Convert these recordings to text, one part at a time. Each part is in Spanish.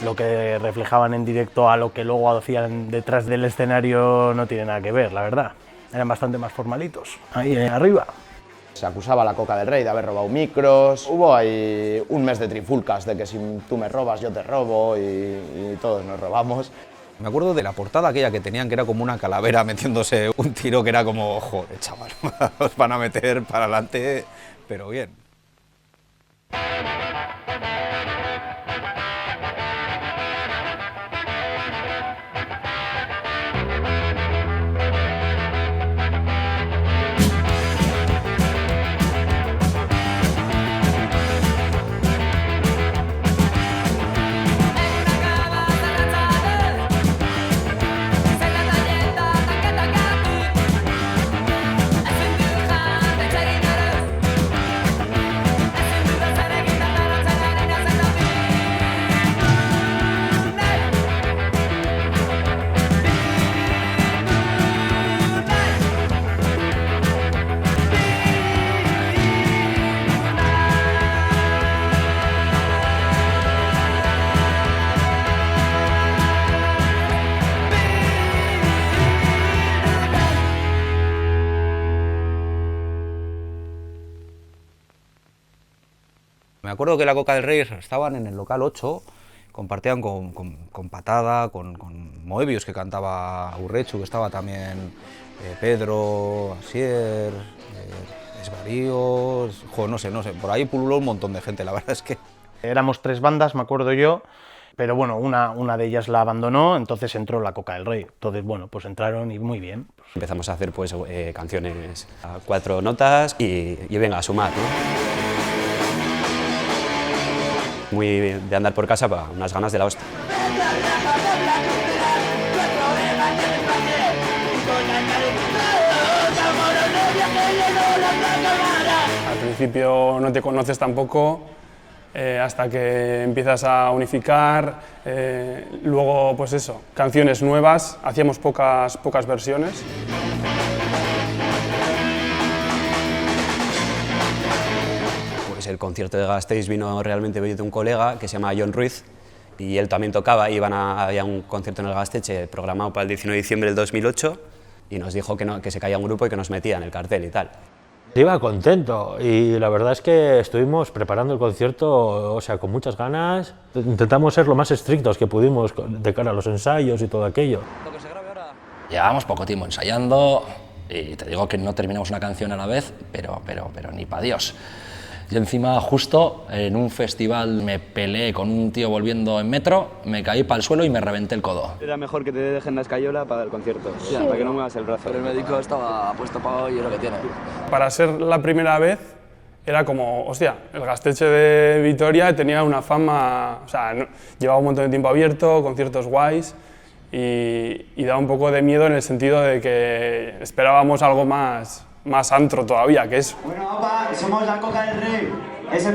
Lo que reflejaban en directo a lo que luego hacían detrás del escenario no tiene nada que ver, la verdad. Eran bastante más formalitos, ahí arriba. Se acusaba a la Coca del Rey de haber robado micros. Hubo ahí un mes de trifulcas, de que si tú me robas, yo te robo y todos nos robamos. Me acuerdo de la portada aquella que tenían, que era como una calavera metiéndose un tiro, que era como, joder, chaval, os van a meter para adelante, pero bien. Me acuerdo que la Coca del Rey estaban en el local 8, compartían con Patada, con Moebius, que cantaba Urrechu, que estaba también Pedro, Asier, Esvarío, no sé, por ahí pululó un montón de gente, la verdad es que... Éramos 3 bandas, me acuerdo yo, pero bueno, una de ellas la abandonó, entonces entró la Coca del Rey. Entonces, bueno, pues entraron y muy bien. Empezamos a hacer pues canciones a 4 notas y venga, a sumar, ¿no? Muy de andar por casa, para unas ganas de la hostia. Al principio no te conoces tampoco, hasta que empiezas a unificar, luego pues eso, canciones nuevas, hacíamos pocas versiones. El concierto de Gasteiz vino realmente de un colega que se llama John Ruiz y él también tocaba, había un concierto en el Gasteiz programado para el 19 de diciembre del 2008 y nos dijo que se caía un grupo y que nos metía en el cartel y tal. Iba contento y la verdad es que estuvimos preparando el concierto, o sea, con muchas ganas. Intentamos ser lo más estrictos que pudimos de cara a los ensayos y todo aquello. Llevábamos poco tiempo ensayando y te digo que no terminamos una canción a la vez, pero ni pa' Dios. Y encima, justo en un festival me peleé con un tío volviendo en metro, me caí para el suelo y me reventé el codo. Era mejor que te dejen la escayola para el concierto, para que no muevas el brazo. Pero el médico estaba puesto para hoy y es lo que tiene. Para ser la primera vez, era como, hostia, el Gasteiz de Vitoria tenía una fama, o sea, llevaba un montón de tiempo abierto, conciertos guays, y daba un poco de miedo en el sentido de que esperábamos algo más antro todavía, que es... Bueno, opa, somos la Coca del Rey, es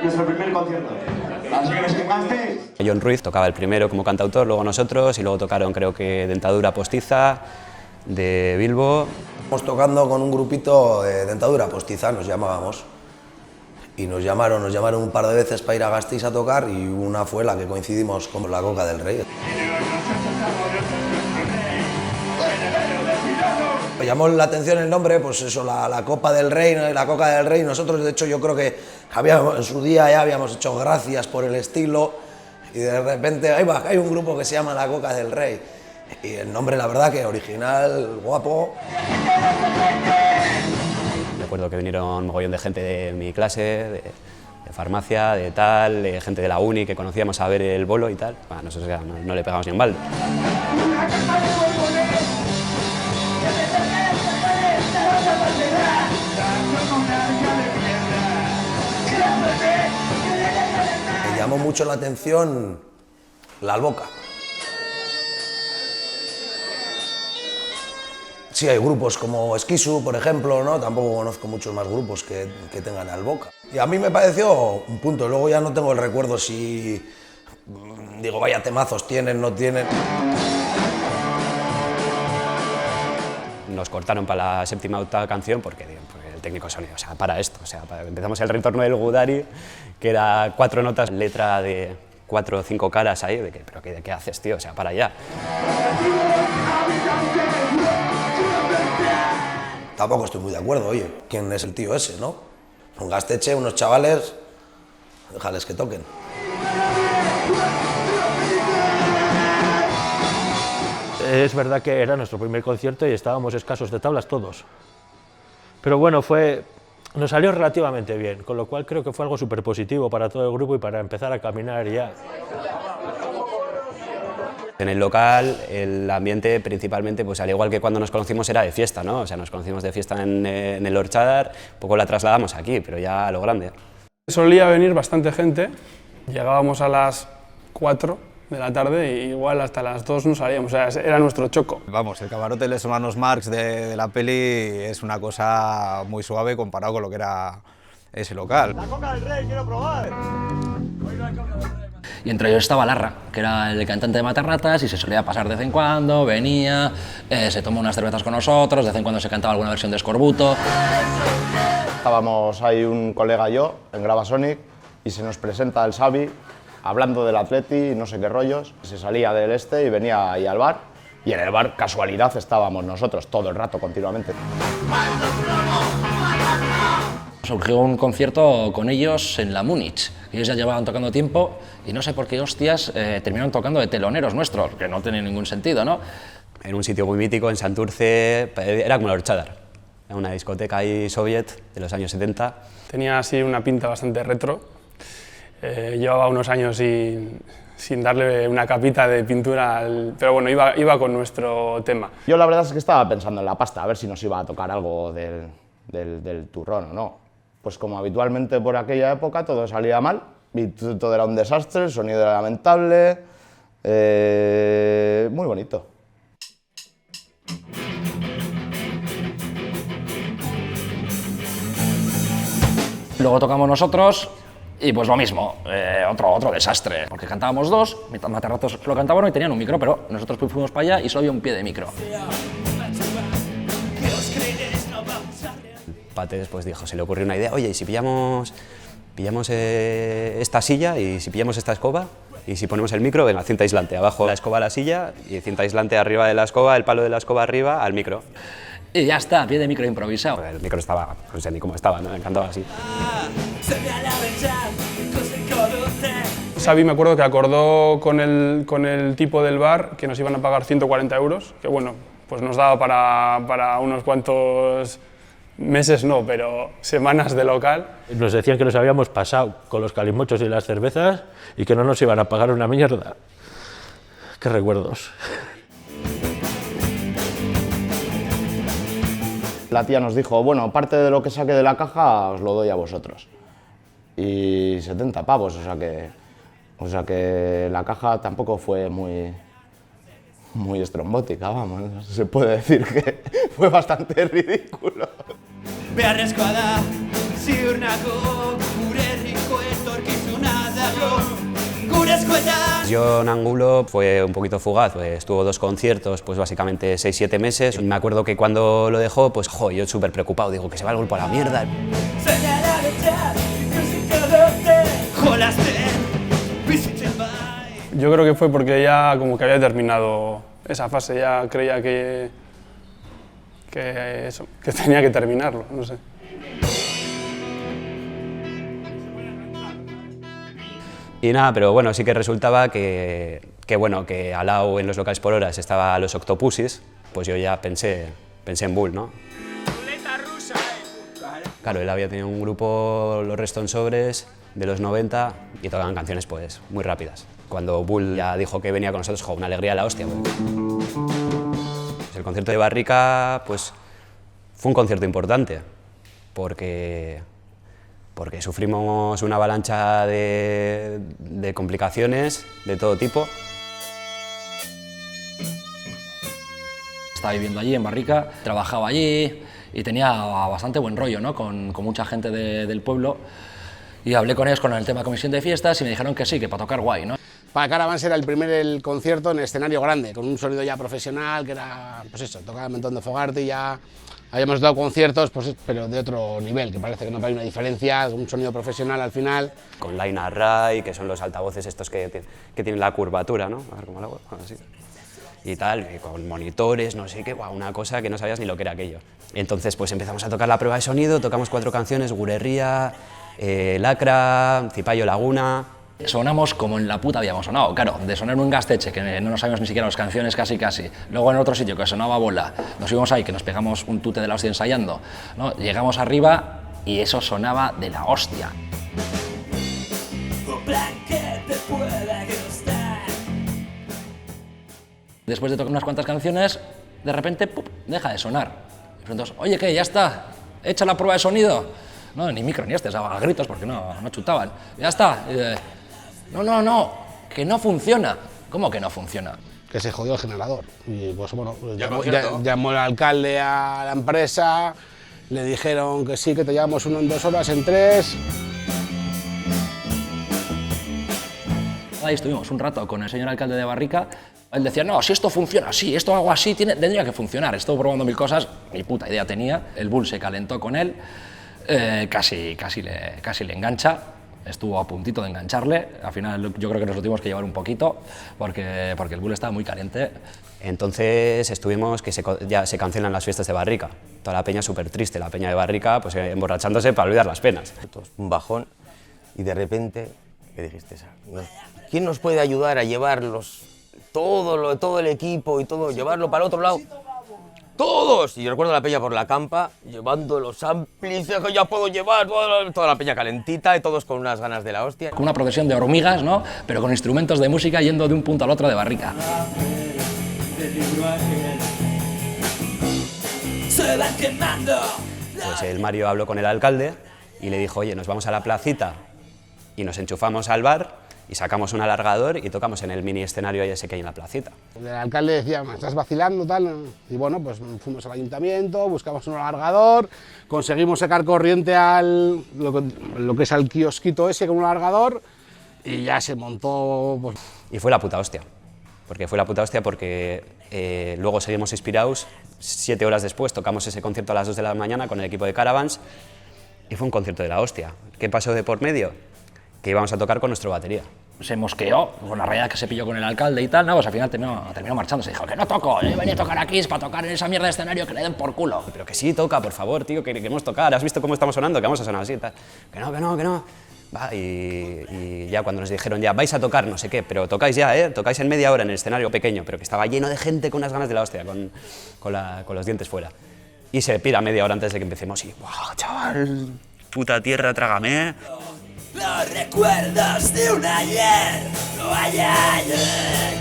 nuestro primer concierto, así que nos encantes. John Ruiz tocaba el primero como cantautor, luego nosotros, y luego tocaron creo que Dentadura Postiza, de Bilbo. Estamos tocando con un grupito de Dentadura Postiza, nos llamábamos, y nos llamaron un par de veces para ir a Gasteiz a tocar, y una fue la que coincidimos con la Coca del Rey. Me llamó la atención el nombre, pues eso, la Copa del Rey, ¿no? La Coca del Rey. Nosotros, de hecho, yo creo que en su día ya habíamos hecho gracias por el estilo y de repente ahí va, hay un grupo que se llama la Coca del Rey. Y el nombre, la verdad, que original, guapo. Recuerdo que vinieron un mogollón de gente de mi clase, de farmacia, de tal, de gente de la uni que conocíamos a ver el bolo y tal. Bueno, nosotros ya no le pegamos ni en balde. Me llamó mucho la atención la Alboca. Sí, hay grupos como Esquisu, por ejemplo, ¿no? Tampoco conozco muchos más grupos que tengan Alboca. Y a mí me pareció un punto, luego ya no tengo el recuerdo si... Digo, vaya temazos tienen, no tienen... nos cortaron para la séptima o octava canción porque el técnico de sonido, o sea, para esto, o sea, empezamos el retorno del Gudari, que era 4 notas, letra de 4 o 5 caras ahí, de que, pero ¿qué haces, tío? O sea, para allá. Tampoco estoy muy de acuerdo, oye, ¿quién es el tío ese, no? Un Gaztetxe, unos chavales, déjales que toquen. Es verdad que era nuestro primer concierto y estábamos escasos de tablas todos. Pero bueno, nos salió relativamente bien, con lo cual creo que fue algo súper positivo para todo el grupo y para empezar a caminar ya. En el local, el ambiente principalmente, pues al igual que cuando nos conocimos, era de fiesta, ¿no? O sea, nos conocimos de fiesta en el Orchadar, un poco la trasladamos aquí, pero ya a lo grande. Solía venir bastante gente, llegábamos a las 4 de la tarde y igual hasta las 2 no salíamos, o sea, era nuestro choco. Vamos, el camarote de los hermanos Marx de la peli es una cosa muy suave comparado con lo que era ese local. ¡La Coca del Rey, quiero probar! Y entre ellos estaba Larra, que era el cantante de Matarratas y se solía pasar de vez en cuando, venía, se tomó unas cervezas con nosotros, de vez en cuando se cantaba alguna versión de Escorbuto. Estábamos ahí un colega y yo en Gravasonic y se nos presenta el Xavi hablando del Atleti y no sé qué rollos. Se salía del este y venía ahí al bar y en el bar, casualidad, estábamos nosotros todo el rato, continuamente. Surgió un concierto con ellos en la Múnich. Ellos ya llevaban tocando tiempo y no sé por qué hostias terminaron tocando de teloneros nuestros, que no tenía ningún sentido, ¿no? En un sitio muy mítico, en Santurce, era como el Orchadar, era una discoteca ahí soviet de los años 70. Tenía así una pinta bastante retro, llevaba unos años sin darle una capita de pintura, pero bueno, iba con nuestro tema. Yo la verdad es que estaba pensando en la pasta, a ver si nos iba a tocar algo del turrón o no. Pues como habitualmente por aquella época todo salía mal, y todo era un desastre, el sonido era lamentable, muy bonito. Luego tocamos nosotros y pues lo mismo, otro desastre, porque cantábamos dos, Matarratos lo cantaban uno y tenían un micro, pero nosotros fuimos para allá y solo había un pie de micro. Pate después dijo, se le ocurrió una idea, oye, ¿y si pillamos esta silla y si pillamos esta escoba y si ponemos el micro, venga, cinta aislante, abajo la escoba a la silla y cinta aislante arriba de la escoba, el palo de la escoba arriba al micro. Y ya está, pie de micro improvisado. El micro estaba, no sé ni cómo estaba, ¿no? Me encantaba así. Xavi me acuerdo que acordó con el tipo del bar que nos iban a pagar 140 euros, que bueno, pues nos daba para unos cuantos meses, no, pero semanas de local. Nos decían que nos habíamos pasado con los calimochos y las cervezas y que no nos iban a pagar una mierda. Qué recuerdos. La tía nos dijo, bueno, parte de lo que saque de la caja os lo doy a vosotros. Y 70 pavos, o sea que la caja tampoco fue muy estrombótica, vamos, se puede decir que fue bastante ridículo. Beharrezkoa da, ziurnako, gure herriko etorkizuna dago, gure eskuetan. Jon Angulo fue un poquito fugaz, estuvo 2 conciertos, pues básicamente 6-7 meses. Me acuerdo que cuando lo dejó, pues jo, yo súper preocupado, digo que se va el grupo a la mierda. Yo creo que fue porque ya como que había terminado esa fase, ya creía que tenía que terminarlo, no sé. Y nada, pero bueno, sí que resultaba que al lado en los locales por horas estaba los Octopusis, pues yo ya pensé en Bull, ¿no? Claro, él había tenido un grupo, los Reston Sobres, de los 90, y tocaban canciones pues muy rápidas. Cuando Bull ya dijo que venía con nosotros, jo, una alegría a la hostia. Pues el concierto de Barrica, pues fue un concierto importante, porque sufrimos una avalancha de complicaciones de todo tipo. Estaba viviendo allí en Barrica, trabajaba allí y tenía bastante buen rollo, ¿no? con mucha gente del pueblo. Y hablé con ellos con el tema comisión de fiestas y me dijeron que sí, que para tocar guay, ¿no? Para Caravans era el concierto en escenario grande, con un sonido ya profesional, que era, pues eso, tocaba un montón de Fogarty, ya habíamos dado conciertos, pues, pero de otro nivel, que parece que no hay una diferencia, un sonido profesional al final. Con Line Array, que son los altavoces estos que tienen la curvatura, ¿no? A ver cómo lo hago, así. Y tal, y con monitores, no sé qué, wow, una cosa que no sabías ni lo que era aquello. Entonces pues empezamos a tocar la prueba de sonido, tocamos 4 canciones, Gurerría, Lacra, Cipayo Laguna. Sonamos como en la puta habíamos sonado, claro, de sonar en un Gasteche, que no nos sabíamos ni siquiera las canciones casi, luego en otro sitio que sonaba bola, nos íbamos ahí, que nos pegamos un tute de la hostia ensayando, ¿no? Llegamos arriba y eso sonaba de la hostia. Después de tocar unas cuantas canciones, de repente, ¡pup!, deja de sonar. Entonces, oye, ¿qué? Ya está, echa la prueba de sonido. No, ni micro ni a gritos porque no chutaban. Ya está. No, que no funciona. ¿Cómo que no funciona? Que se jodió el generador. Y pues bueno, llamó el alcalde a la empresa, le dijeron que sí, que te llevamos uno en 2 horas, en 3. Ahí estuvimos un rato con el señor alcalde de Barrica. Él decía, no, si esto funciona así, esto hago así, tendría que funcionar. Estuvo probando 1000 cosas, ni puta idea tenía. El bull se calentó con él, casi le engancha. Estuvo a puntito de engancharle. Al final yo creo que nos lo tuvimos que llevar un poquito porque el bull estaba muy caliente. Entonces estuvimos que ya se cancelan las fiestas de Barrica. Toda la peña súper triste, la peña de Barrica pues emborrachándose para olvidar las penas. Un bajón y de repente, ¿qué dijiste? ¿Quién nos puede ayudar a llevarlos? Todo el equipo y todo, llevarlo para el otro lado. ¡Todos! Y yo recuerdo a la peña por la campa, llevando los amplis, que ya puedo llevar, toda la peña calentita y todos con unas ganas de la hostia. Con una procesión de hormigas, ¿no? Pero con instrumentos de música yendo de un punto al otro de Barrica. Se van quemando. Pues el Mario habló con el alcalde y le dijo, oye, nos vamos a la placita y nos enchufamos al bar y sacamos un alargador y tocamos en el mini escenario ese que hay en la placita. El alcalde decía, me estás vacilando, tal, y bueno, pues fuimos al ayuntamiento, buscamos un alargador, conseguimos sacar corriente lo que es al kiosquito ese con un alargador y ya se montó. Pues. Y fue la puta hostia, porque luego seguimos inspirados, 7 horas después tocamos ese concierto a las 2 de la mañana con el equipo de Caravans y fue un concierto de la hostia. ¿Qué pasó de por medio? Que íbamos a tocar con nuestro batería. Se mosqueó con la rayada que se pilló con el alcalde y tal, ¿no? Pues al final terminó marchándose. Dijo que no toco, venía a tocar aquí, es para tocar en esa mierda de escenario que le den por culo. Pero que sí, toca, por favor, tío, que queremos tocar. ¿Has visto cómo estamos sonando? Que vamos a sonar así y tal. Que no. Va, y ya cuando nos dijeron, ya, vais a tocar, no sé qué, pero tocáis ya, tocáis en media hora en el escenario pequeño, pero que estaba lleno de gente con unas ganas de la hostia, con los dientes fuera. Y se pira media hora antes de que empecemos y, ¡guau, chaval! Puta tierra, trágame. Los recuerdos de un ayer, no hay ayer.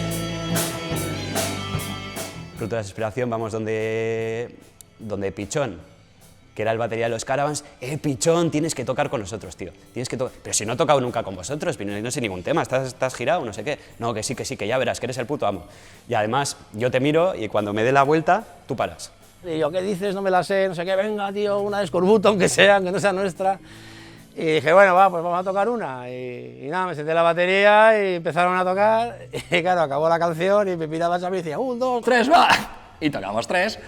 Fruto de la desesperación, vamos donde Pichón, que era el batería de los Caravans. Pichón, tienes que tocar con nosotros, tío. Tienes que pero si no he tocado nunca con vosotros, no sé ningún tema, estás girado, no sé qué. No, que sí, que ya verás, que eres el puto amo. Y además, yo te miro y cuando me dé la vuelta, tú paras. Y yo, ¿qué dices? No me la sé, no sé qué, venga, tío, una de escorbuto, aunque no sea nuestra. Y dije, bueno, va, pues vamos a tocar una. Y nada, me senté en la batería y empezaron a tocar. Y claro, acabó la canción y me miraba a mí y decía, 1, 2, 3, va. Y tocamos 3,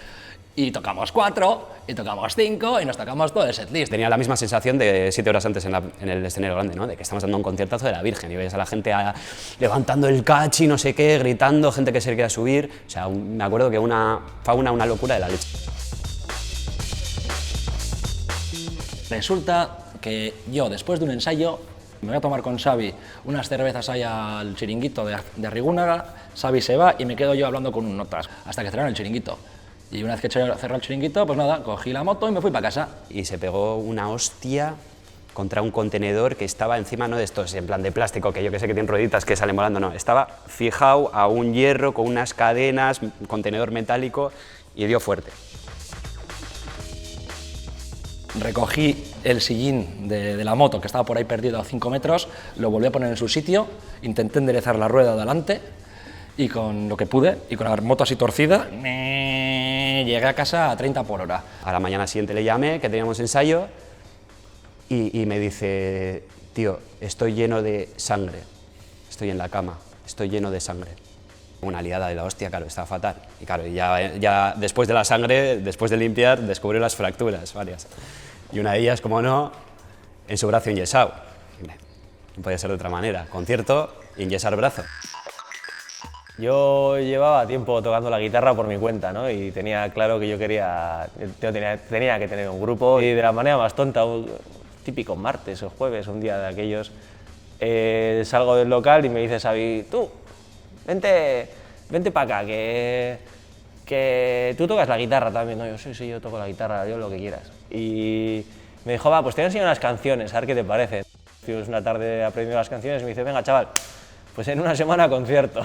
y tocamos 4, y tocamos 5, y nos tocamos todo el setlist. Tenía la misma sensación de 7 horas antes en el escenario grande, ¿no? De que estamos dando un conciertazo de la Virgen. Y veis a la gente levantando el cachi, no sé qué, gritando, gente que se quería subir. O sea, me acuerdo que fue una locura de la leche. Resulta que yo, después de un ensayo, me voy a tomar con Xavi unas cervezas ahí al chiringuito de Arrigúnaga. Xavi se va y me quedo yo hablando con un notas hasta que cerraron el chiringuito. Y una vez que cerró el chiringuito, pues nada, cogí la moto y me fui para casa. Y se pegó una hostia contra un contenedor que estaba encima, no de estos en plan de plástico, que yo que sé que tienen rueditas que salen volando, no. Estaba fijado a un hierro con unas cadenas, un contenedor metálico, y dio fuerte. Recogí el sillín de la moto que estaba por ahí perdido a 5 metros, lo volví a poner en su sitio, intenté enderezar la rueda de adelante y con lo que pude, y con la moto así torcida, llegué a casa a 30 por hora. A la mañana siguiente le llamé, que teníamos ensayo, y me dice, tío, estoy lleno de sangre, estoy en la cama. estoy lleno de sangre. Una liada de la hostia, claro, estaba fatal. Y claro, ya después de la sangre, después de limpiar, descubrió las fracturas, varias. Y una de ellas, como no, en su brazo enyesado. No podía ser de otra manera. Concierto, enyesar brazo. Yo llevaba tiempo tocando la guitarra por mi cuenta, ¿no? Y tenía claro que yo tenía que tener un grupo. Y de la manera más tonta, un típico martes o jueves, un día de aquellos, salgo del local y me dice Xavi, tú, vente para acá, que tú tocas la guitarra también. No, yo sí, yo toco la guitarra, yo lo que quieras. Y me dijo, va, pues te voy a enseñar unas canciones, a ver qué te parecen. Estuvimos una tarde aprendiendo las canciones y me dice, venga, chaval, pues en una semana concierto.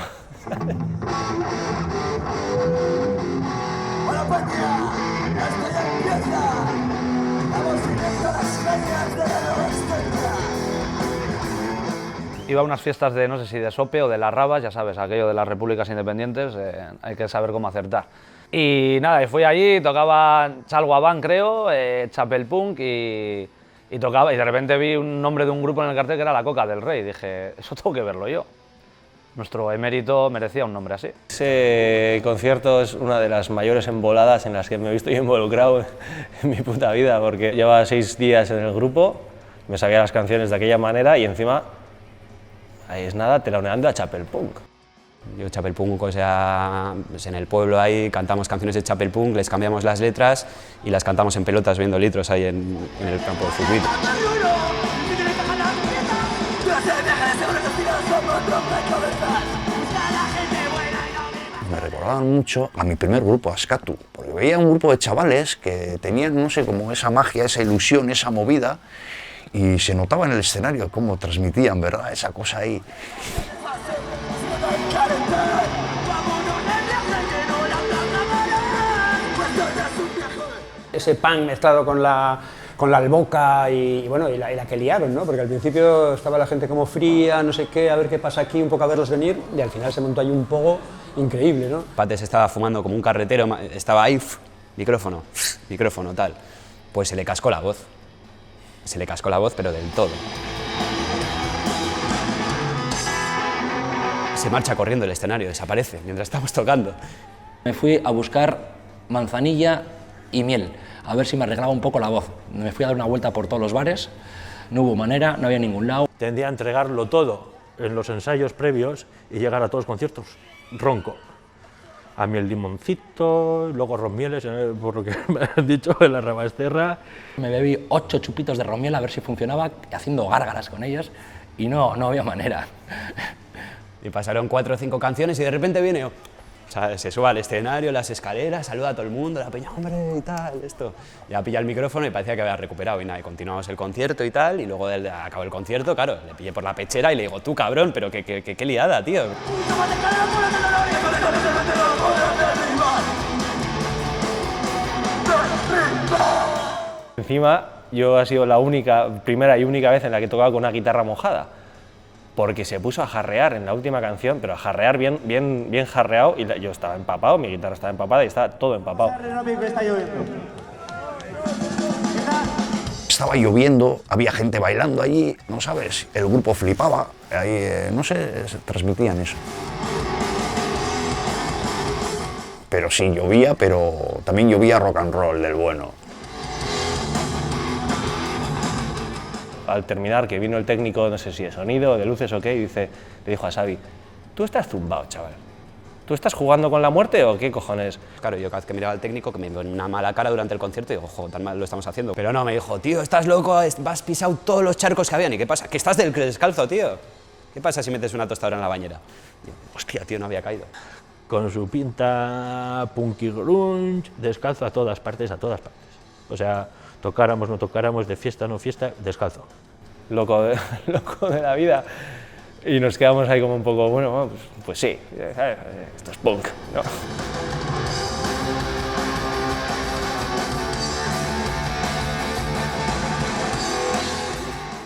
Iba a unas fiestas de, no sé si de Sope o de las Rabas, ya sabes, aquello de las repúblicas independientes, hay que saber cómo acertar. Y nada, fui allí, tocaba Chalguabán, creo, Chapel Punk y tocaba, y de repente vi un nombre de un grupo en el cartel que era La Coca del Rey, y dije, eso tengo que verlo yo. Nuestro emérito merecía un nombre así. Ese concierto es una de las mayores emboladas en las que me he visto yo involucrado en mi puta vida, porque llevaba 6 días en el grupo, me sabía las canciones de aquella manera y encima, ahí es nada, teloneando a Chapel Punk. Yo Chapel Punk, o sea, pues en el pueblo ahí cantamos canciones de Chapel Punk, les cambiamos las letras y las cantamos en pelotas viendo litros ahí en el campo de fútbol. Me recordaban mucho a mi primer grupo, Askatu, porque veía un grupo de chavales que tenían, no sé, como esa magia, esa ilusión, esa movida, y se notaba en el escenario cómo transmitían, ¿verdad?, esa cosa ahí. Ese punk mezclado con la alboca y bueno, y la que liaron, ¿no? Porque al principio estaba la gente como fría, no sé qué, a ver qué pasa aquí, un poco a verlos venir, y al final se montó ahí un poco increíble, ¿no? Pates estaba fumando como un carretero, estaba ahí, micrófono, tal. Pues se le cascó la voz. Se le cascó la voz, pero del todo. Se marcha corriendo el escenario, desaparece mientras estamos tocando. Me fui a buscar manzanilla y miel, a ver si me arreglaba un poco la voz. Me fui a dar una vuelta por todos los bares, no hubo manera, no había ningún lado. Tendía a entregarlo todo en los ensayos previos y llegar a todos los conciertos ronco. A mí el limoncito, luego romieles, por lo que me han dicho, en la Rabasterra. Me bebí 8 chupitos de romiel a ver si funcionaba, haciendo gárgaras con ellos, y no había manera. Y pasaron 4 o 5 canciones y de repente viene... O sea, se sube al escenario, las escaleras, saluda a todo el mundo, la peña, hombre, y tal, esto. Ya pilla el micrófono y parecía que había recuperado y nada, y continuamos el concierto y tal, y luego acabó el concierto, claro, le pillé por la pechera y le digo, tú cabrón, pero qué liada, tío. Encima, yo ha sido la primera y única vez en la que he tocado con una guitarra mojada, porque se puso a jarrear en la última canción, pero a jarrear bien jarreado, y yo estaba empapado, mi guitarra estaba empapada y estaba todo empapado. Estaba lloviendo, había gente bailando allí, no sabes, el grupo flipaba, ahí, no sé, transmitían eso. Pero sí, llovía, pero también llovía rock and roll del bueno. Al terminar, que vino el técnico, no sé si de sonido, de luces o qué, y le dijo a Xavi, tú estás zumbado, chaval. ¿Tú estás jugando con la muerte o qué cojones? Claro, yo cada vez que miraba al técnico, que me dio una mala cara durante el concierto, digo, ojo, tan mal lo estamos haciendo. Pero no, me dijo, tío, estás loco, has pisado todos los charcos que habían. ¿Y qué pasa? Que estás descalzo, tío. ¿Qué pasa si metes una tostadora en la bañera? Y yo, hostia, tío, no había caído. Con su pinta punky grunge, descalzo a todas partes. O sea, tocáramos, no tocáramos, de fiesta, no fiesta, descalzo. Loco de la vida. Y nos quedamos ahí como un poco, bueno, pues sí, esto es punk, ¿no?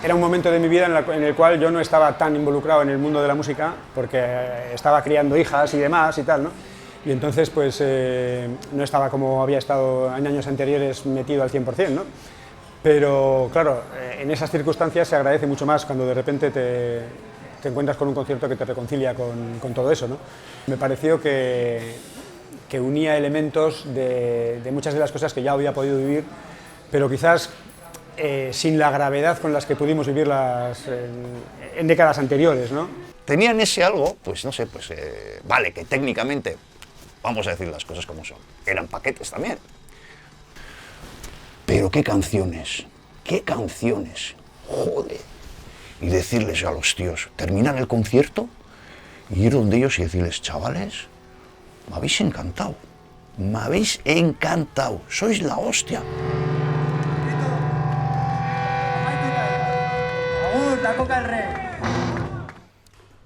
Era un momento de mi vida en el cual yo no estaba tan involucrado en el mundo de la música, porque estaba criando hijas y demás y tal, ¿no? Y entonces, pues, no estaba como había estado en años anteriores metido al 100%, ¿no? Pero, claro, en esas circunstancias se agradece mucho más cuando de repente te que encuentras con un concierto que te reconcilia con todo eso, ¿no? Me pareció que unía elementos de muchas de las cosas que ya había podido vivir, pero quizás sin la gravedad con las que pudimos vivirlas en décadas anteriores, ¿no? Tenían ese algo, pues no sé, pues vale, que técnicamente, vamos a decir las cosas como son, eran paquetes también. Pero qué canciones, joder. Y decirles a los tíos, terminar el concierto, y ir donde ellos y decirles, chavales, me habéis encantado, sois la hostia. La Coca del Rey.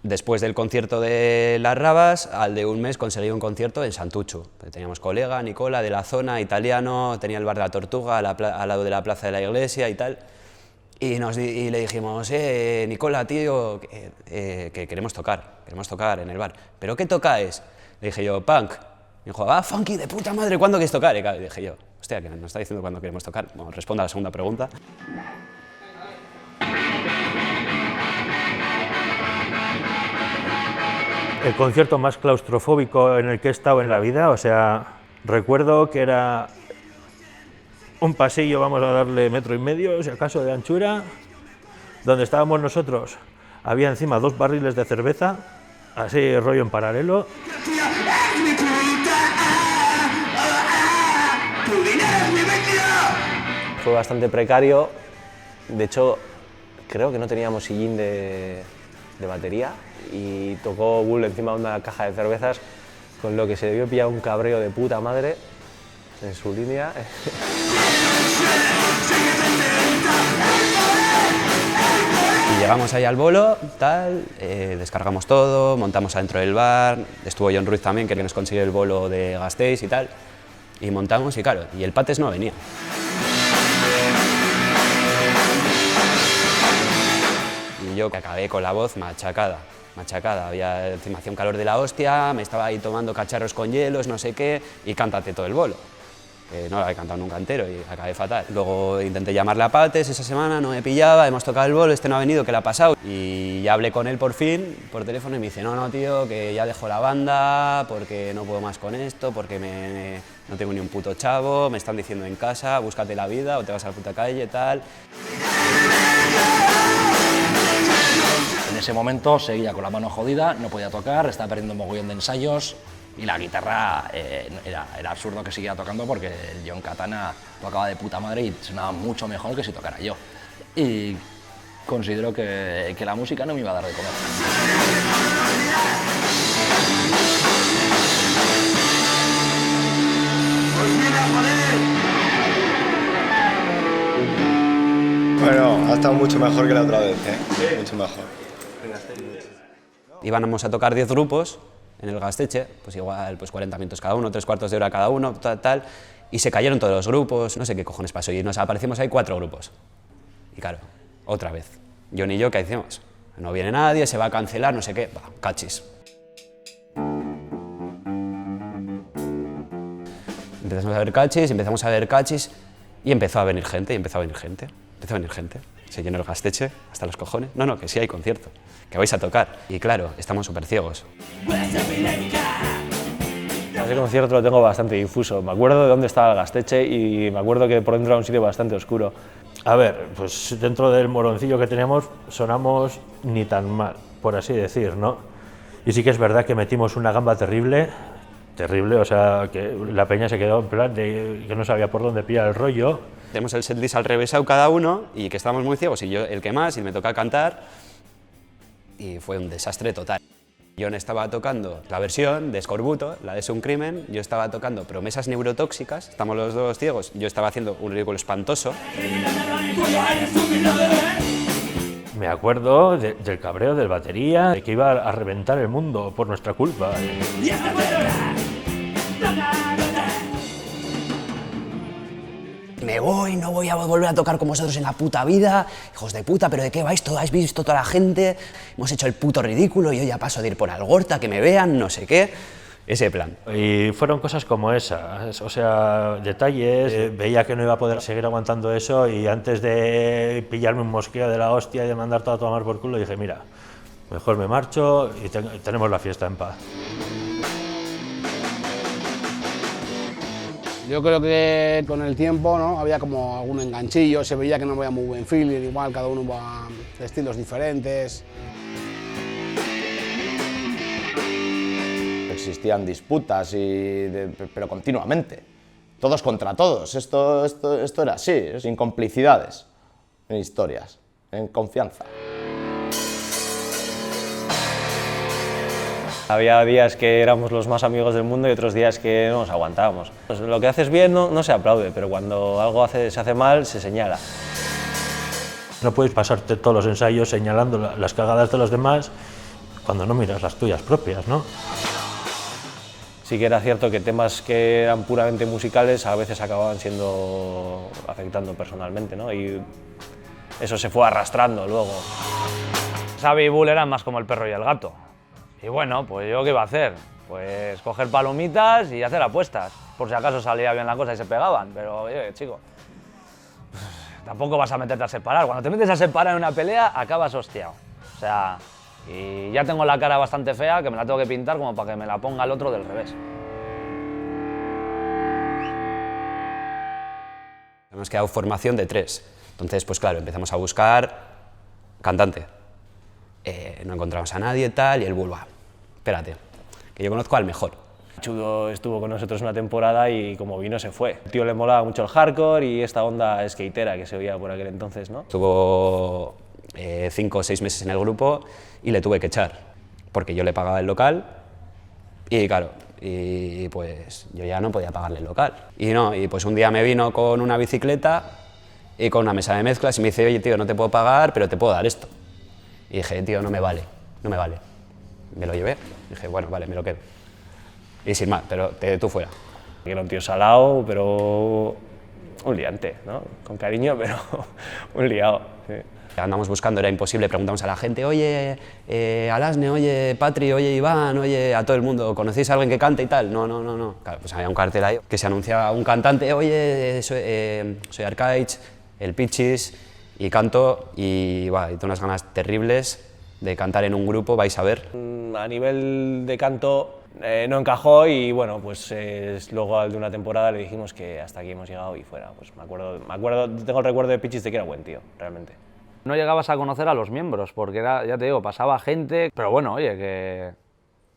Después del concierto de Las Rabas, al de un mes conseguí un concierto en Santucho. Teníamos colega, Nicola, de la zona, italiano, tenía el bar de la Tortuga al lado de la plaza de la iglesia y tal. Y le dijimos, Nicola, tío, que queremos tocar en el bar. ¿Pero qué tocáis? Le dije yo, punk. Me dijo, funky, de puta madre, ¿cuándo quieres tocar? Y dije yo, hostia, que nos está diciendo cuándo queremos tocar. Bueno, responda a la segunda pregunta. El concierto más claustrofóbico en el que he estado en la vida, o sea, recuerdo que era un pasillo, vamos a darle 1,5 metros, si acaso, de anchura, donde estábamos nosotros. Había encima 2 barriles de cerveza, así rollo en paralelo. Fue bastante precario, de hecho, creo que no teníamos sillín de batería y tocó Bull encima de una caja de cervezas, con lo que se debió pillar un cabreo de puta madre en su línea. Y llegamos ahí al bolo, tal, descargamos todo, montamos adentro del bar, estuvo John Ruiz también, que nos consiguió el bolo de Gasteiz y tal, y montamos y claro, y el Pates no venía. Y yo que acabé con la voz machacada, había encima hacía un calor de la hostia, me estaba ahí tomando cacharros con hielos, no sé qué, y cántate todo el bolo. No lo había cantado nunca entero y acabé fatal. Luego intenté llamarle a Pates esa semana, no me pillaba, hemos tocado el bolo, este no ha venido, ¿qué le ha pasado? Y ya hablé con él por fin, por teléfono, y me dice, no, tío, que ya dejo la banda, porque no puedo más con esto, porque no tengo ni un puto chavo, me están diciendo en casa, búscate la vida o te vas a la puta calle, tal. En ese momento seguía con la mano jodida, no podía tocar, estaba perdiendo un mogollón de ensayos y la guitarra era absurdo que siguiera tocando porque el John Katana tocaba de puta madre y sonaba mucho mejor que si tocara yo. Y considero que la música no me iba a dar de comer. Bueno, ha estado mucho mejor que la otra vez, ¿eh? Sí. Mucho mejor. Íbamos a tocar 10 grupos en el Gaztetxe, pues igual pues 40 minutos cada uno, 3/4 de hora cada uno, tal, y se cayeron todos los grupos, no sé qué cojones pasó, y nos aparecimos ahí 4 grupos. Y claro, otra vez, John y yo, ¿qué hicimos? No viene nadie, se va a cancelar, no sé qué, va, cachis. Empezamos a ver cachis, y empezó a venir gente. Se llenó el Gaztetxe hasta los cojones. No, que sí hay concierto, que vais a tocar. Y claro, estamos súper ciegos. Ese concierto lo tengo bastante difuso. Me acuerdo de dónde estaba el Gaztetxe y me acuerdo que por dentro era un sitio bastante oscuro. A ver, pues dentro del moroncillo que teníamos sonamos ni tan mal, por así decir, ¿no? Y sí que es verdad que metimos una gamba terrible, o sea, que la peña se quedó en plan de que no sabía por dónde pillar el rollo. Tenemos el setlist al revésado cada uno y que estábamos muy ciegos y yo el que más y me toca cantar y fue un desastre total. John estaba tocando la versión de Escorbuto, la de Es un crimen, yo estaba tocando Promesas neurotóxicas, estamos los dos ciegos, yo estaba haciendo un ridículo espantoso. Me acuerdo del cabreo del batería, de que iba a reventar el mundo por nuestra culpa. Me voy, no voy a volver a tocar con vosotros en la puta vida, hijos de puta, pero ¿de qué vais? ¿Habéis visto toda la gente? Hemos hecho el puto ridículo y yo ya paso de ir por Algorta, que me vean, no sé qué. Ese plan. Y fueron cosas como esas, o sea, detalles, veía que no iba a poder seguir aguantando eso y antes de pillarme un mosqueo de la hostia y de mandar todo a tomar por culo dije, mira, Mejor me marcho y tenemos la fiesta en paz. Yo creo que con el tiempo, ¿no?, había como algún enganchillo, se veía que no había muy buen feeling, igual cada uno va de estilos diferentes. Existían disputas, pero continuamente, todos contra todos. Esto era así, sin complicidades, en historias, en confianza. Había días que éramos los más amigos del mundo y otros días que no nos aguantábamos. Pues lo que haces bien no se aplaude, pero cuando algo se hace mal, se señala. No puedes pasarte todos los ensayos señalando las cagadas de los demás cuando no miras las tuyas propias, ¿no? Sí que era cierto que temas que eran puramente musicales a veces acababan afectando personalmente, ¿no? Y eso se fue arrastrando luego. Xavi y Bull eran más como el perro y el gato. Y bueno, pues yo qué iba a hacer, pues coger palomitas y hacer apuestas, por si acaso salía bien la cosa y se pegaban, pero oye, chico, tampoco vas a meterte a separar. Cuando te metes a separar en una pelea, acabas hostiado. O sea, y ya tengo la cara bastante fea, que me la tengo que pintar como para que me la ponga el otro del revés. Hemos quedado formación de 3, entonces pues claro, empezamos a buscar cantante. No encontramos a nadie tal, y el Bull, espérate, que yo conozco al mejor. Chudo estuvo con nosotros una temporada y como vino se fue. El tío le molaba mucho el hardcore y esta onda skatera que se oía por aquel entonces, ¿no? Estuvo 5 o 6 meses en el grupo y le tuve que echar, porque yo le pagaba el local y claro, y pues yo ya no podía pagarle el local. Y pues un día me vino con una bicicleta y con una mesa de mezclas y me dice, oye tío, no te puedo pagar, pero te puedo dar esto. Y dije, tío, no me vale. Me lo llevé, dije, bueno, vale, me lo quedo. Y sin más, pero tú fuera. Era un tío salado, pero un liante, ¿no? Con cariño, pero un liado. Sí. Andamos buscando, era imposible, preguntamos a la gente, oye, Alasne, oye, Patri, oye, Iván, oye, a todo el mundo, ¿conocéis a alguien que cante y tal? No. Claro, pues había un cartel ahí que se anunciaba un cantante, oye, soy Arcaich, el Pichis, y canto, y tengo unas ganas terribles de cantar en un grupo, vais a ver. A nivel de canto no encajó y bueno, pues luego de una temporada le dijimos que hasta aquí hemos llegado y fuera. Pues me acuerdo, tengo el recuerdo de Pichis de que era buen tío, realmente. No llegabas a conocer a los miembros, porque era, ya te digo, pasaba gente, pero bueno, oye, que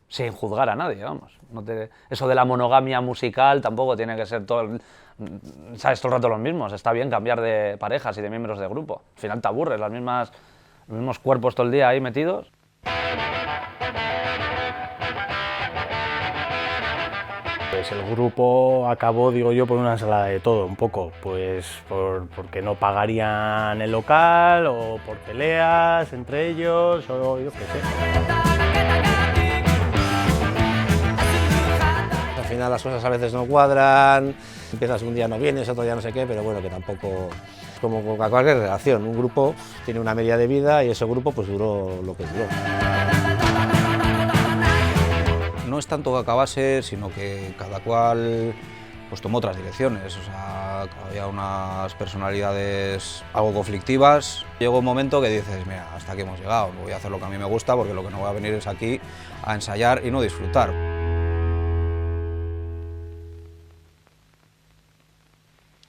sin juzgar a nadie, vamos. Eso de la monogamia musical tampoco tiene que ser ¿sabes? Todo el rato los mismos. Está bien cambiar de parejas y de miembros de grupo. Al final te aburres, los mismos cuerpos todo el día ahí metidos. Pues el grupo acabó, digo yo, por una ensalada de todo, un poco. Pues porque no pagarían el local, o por peleas entre ellos, o yo qué sé. Al final las cosas a veces no cuadran, empiezas un día no vienes, otro día no sé qué, pero bueno, que tampoco, como con cualquier relación, un grupo tiene una media de vida y ese grupo pues duró lo que duró. No es tanto que acabase, sino que cada cual pues tomó otras direcciones, o sea, había unas personalidades algo conflictivas. Llegó un momento que dices, mira, hasta aquí hemos llegado, voy a hacer lo que a mí me gusta porque lo que no voy a venir es aquí a ensayar y no disfrutar.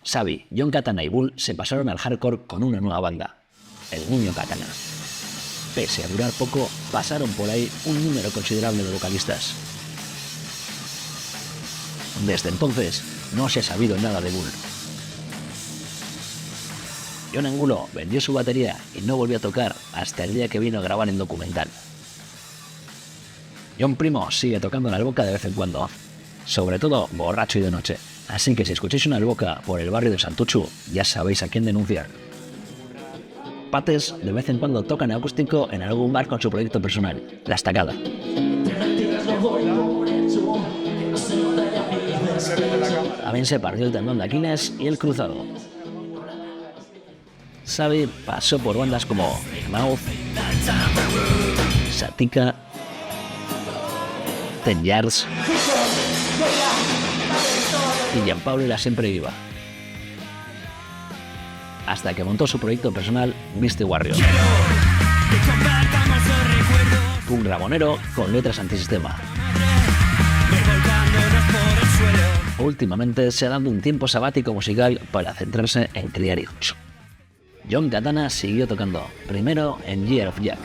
Xavi, Jon Katana y Bull se pasaron al hardcore con una nueva banda, El Niño Katana. Pese a durar poco, pasaron por ahí un número considerable de vocalistas. Desde entonces, no se ha sabido nada de Bull. Jon Angulo vendió su batería y no volvió a tocar hasta el día que vino a grabar el documental. Jon Primo sigue tocando en Alboca de vez en cuando, sobre todo borracho y de noche. Así que si escucháis una Alboca por el barrio de Santuchu, ya sabéis a quién denunciar. Pates de vez en cuando toca en acústico en algún bar con su proyecto personal, La Estacada. También se partió el tendón de Aquiles y el cruzado. Xavi pasó por bandas como Mouth, Satika, Ten Yards y Gianpaolo y la Siempre Viva, hasta que montó su proyecto personal Misty Warrior. Punk ramonero con letras antisistema. Últimamente se ha dado un tiempo sabático musical para centrarse en criar hijos. John Katana siguió tocando, primero en Year of Jack.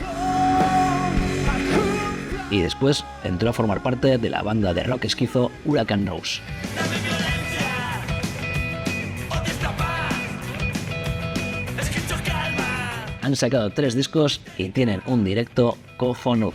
Y después entró a formar parte de la banda de rock esquizo Hurricane Rose. Han sacado 3 discos y tienen un directo cojonudo.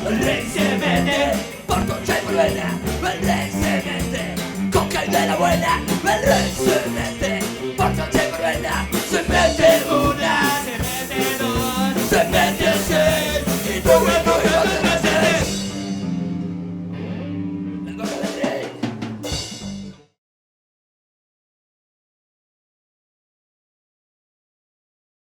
El rey se mete por concha y por vena. El rey se mete con cal de la buena. El rey